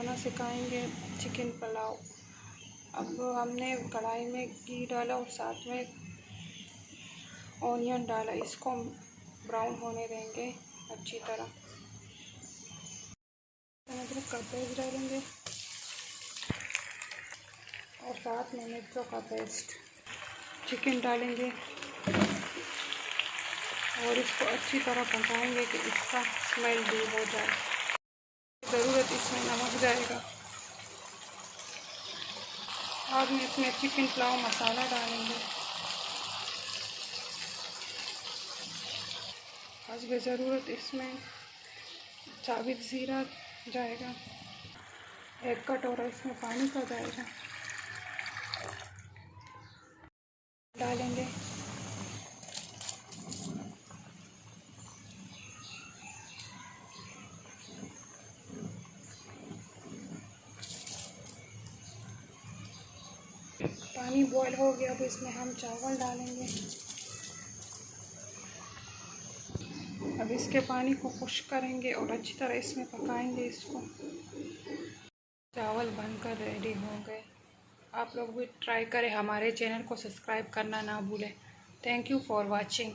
खाना सिखाएंगे चिकन पुलाव। अब हमने कढ़ाई में घी डाला और साथ में ऑनियन डाला। इसको हम ब्राउन होने देंगे अच्छी तरह। अदरक का पेस्ट डालेंगे और साथ में मिर्चों का पेस्ट। चिकन डालेंगे और इसको अच्छी तरह पकाएंगे कि इसका स्मेल दूर हो जाए। ज़रूरत इसमें नमक जाएगा। बाद में इसमें चिकन पुलाव मसाला डालेंगे। हस्ब ज़रूरत इसमें साबित ज़ीरा जाएगा। 1 कटोरा इसमें पानी का जाएगा। डालेंगे पानी बॉयल हो गया। अब इसमें हम चावल डालेंगे। अब इसके पानी को खुश्क करेंगे और अच्छी तरह इसमें पकाएंगे इसको। चावल बनकर रेडी हो गए। आप लोग भी ट्राई करें। हमारे चैनल को सब्सक्राइब करना ना भूलें। Thank you for watching.